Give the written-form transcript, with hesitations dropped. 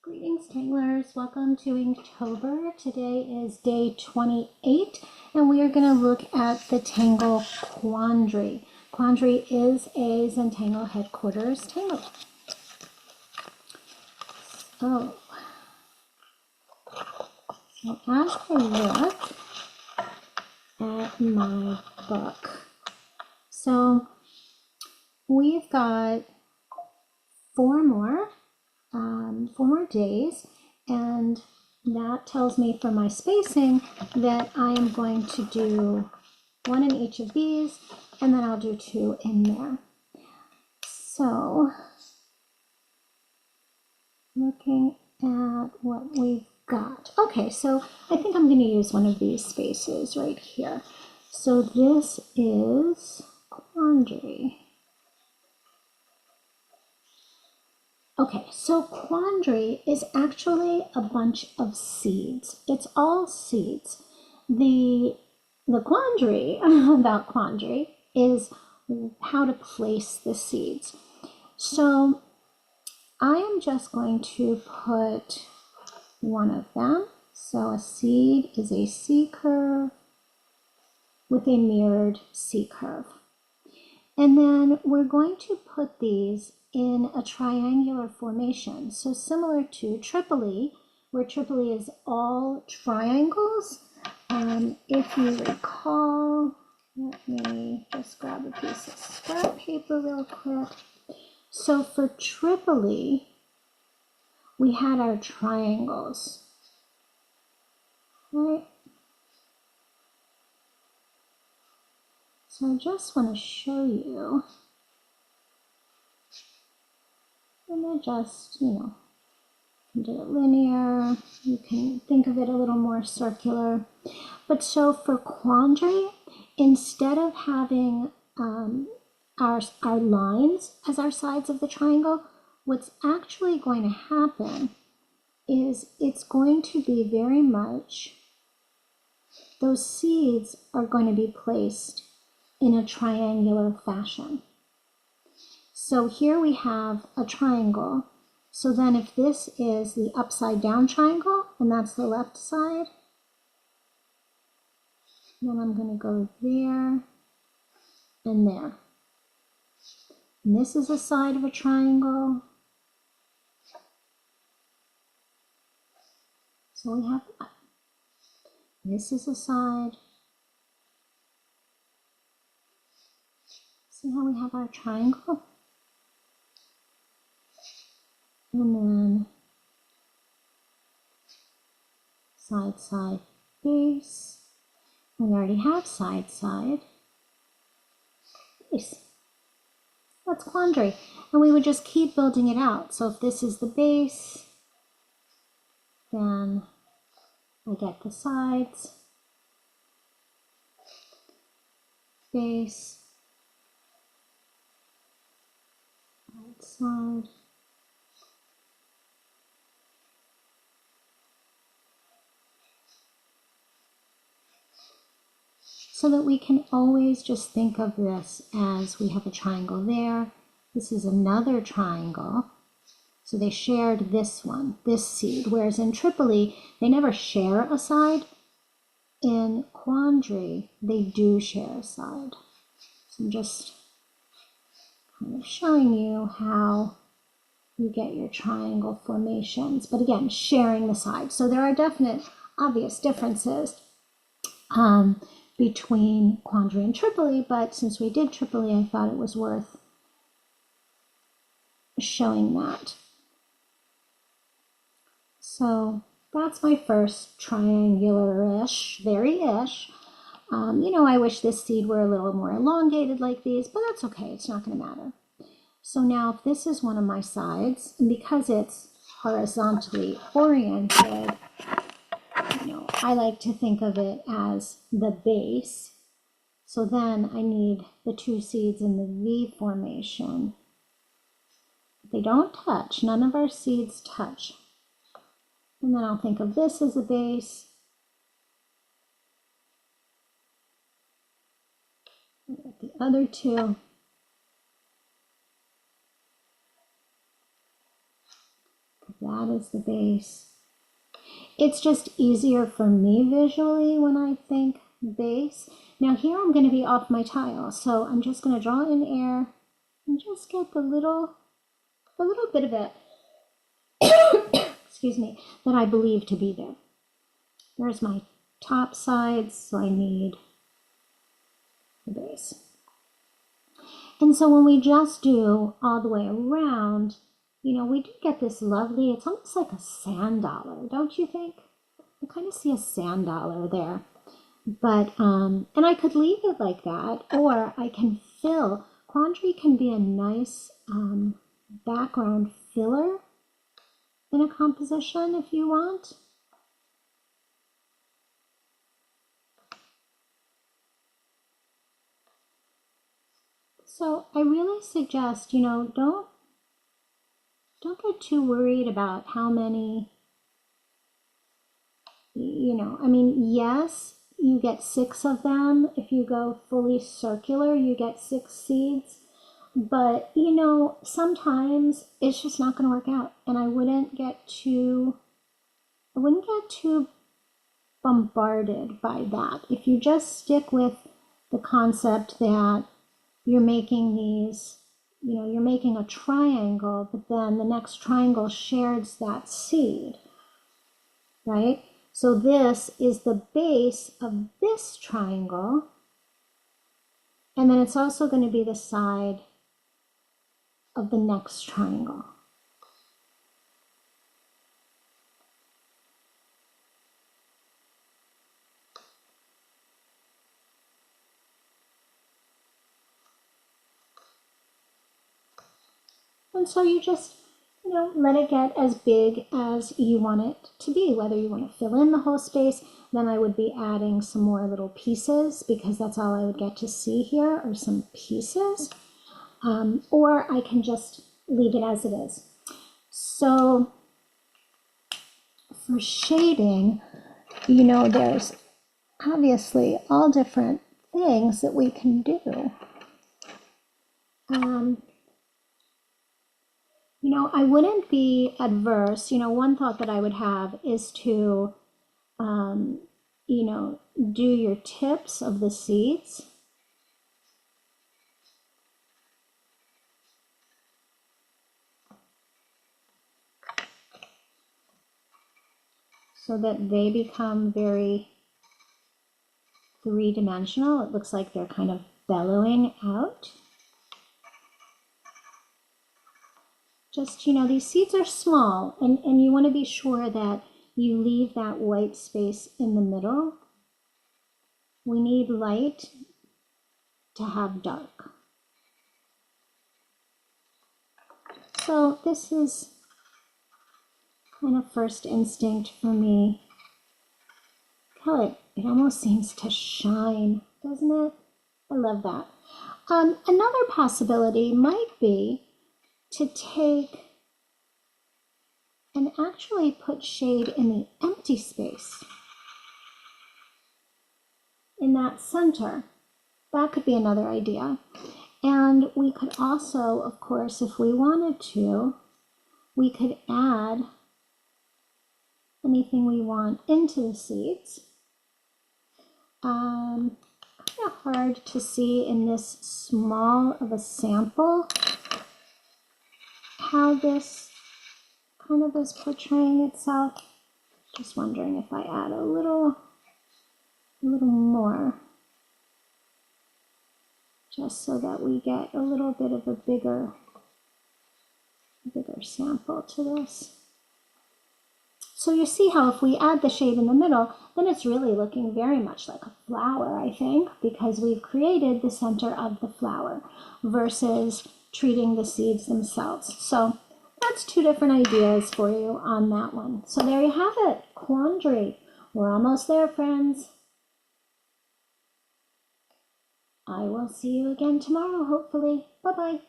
Greetings, Tanglers. Welcome to Inktober. Today is day 28, and we are going to look at the Tangle Quandry. Quandry is a Zentangle headquarters tangle. So as I look at my book, so we've got four more days, and that tells me for my spacing that I am going to do one in each of these, and then I'll do two in there. So looking at what we've got. Okay, so I think I'm going to use one of these spaces right here. So this is Quandry. Okay, so Quandry is actually a bunch of seeds. It's all seeds. The quandary about Quandry is how to place the seeds. So I am just going to put one of them. So a seed is a C curve with a mirrored C curve. And then we're going to put these in a triangular formation. So similar to Tripoli, where Tripoli is all triangles. If you recall, let me just grab a piece of scrap paper real quick. So for Tripoli, we had our triangles, right? So I just want to show you. And I just, you can do it linear, you can think of it a little more circular. But so for Quandry, instead of having our lines as our sides of the triangle, what's actually going to happen is it's going to be very much, those seeds are going to be placed in a triangular fashion. So here we have a triangle. So then if this is the upside down triangle, and that's the left side, then I'm going to go there and there. And this is a side of a triangle. So we have that. This is a side. See how we have our triangle? And then side, side, base. We already have side, side, base. That's Quandry. And we would just keep building it out. So if this is the base, then I get the sides, base, right side, so that we can always just think of this as we have a triangle there. This is another triangle. So they shared this one, this seed, whereas in Tripoli, they never share a side. In Quandry, they do share a side. So I'm just kind of showing you how you get your triangle formations, but again, sharing the side. So there are definite obvious differences between Quandry and Tripoli, but since we did Tripoli, I thought it was worth showing that. So that's my first triangular-ish, very-ish. I wish this seed were a little more elongated like these, but that's okay, it's not going to matter. So now if this is one of my sides, and because it's horizontally oriented, I like to think of it as the base. So then I need the two seeds in the V formation. They don't touch, none of our seeds touch. And then I'll think of this as a base. And the other two. That is the base. It's just easier for me visually when I think base. Now here I'm going to be off my tile, so I'm just going to draw in air and just get a little bit of it, excuse me, that I believe to be there. There's my top sides, so I need the base. And so when we just do all the way around, you know, we do get this lovely, it's almost like a sand dollar, don't you think? I kind of see a sand dollar there. But, and I could leave it like that, or I can fill. Quandary can be a nice background filler in a composition if you want. So I really suggest, you know, don't get too worried about how many, you know, I mean, yes, you get 6 of them. If you go fully circular, you get 6 seeds. But, you know, sometimes it's just not going to work out. And I wouldn't get too bombarded by that. If you just stick with the concept that you're making these, you know, you're making a triangle, but then the next triangle shares that seed, right? So this is the base of this triangle, and then it's also going to be the side of the next triangle. And so you just, you know, let it get as big as you want it to be, whether you want to fill in the whole space. Then I would be adding some more little pieces, because that's all I would get to see here are some pieces. Or I can just leave it as it is. So for shading, you know, there's obviously all different things that we can do. You know, I wouldn't be adverse. You know, one thought that I would have is to, you know, do your tips of the seeds. So that they become very three-dimensional. It looks like they're kind of bellowing out. Just, you know, these seeds are small, and you want to be sure that you leave that white space in the middle. We need light to have dark. So this is kind of first instinct for me. How it almost seems to shine, doesn't it? I love that. Another possibility might be to take and actually put shade in the empty space in that center. That could be another idea. And we could also, of course, if we wanted to, we could add anything we want into the seeds. Kind of hard to see in this small of a sample how this kind of is portraying itself. Just wondering if I add a little more, just so that we get a little bit of a bigger sample to this. So you see how if we add the shade in the middle, then it's really looking very much like a flower, I think, because we've created the center of the flower versus treating the seeds themselves. So that's 2 different ideas for you on that one. So there you have it, Quandary. We're almost there, friends. I will see you again tomorrow, hopefully. Bye-bye.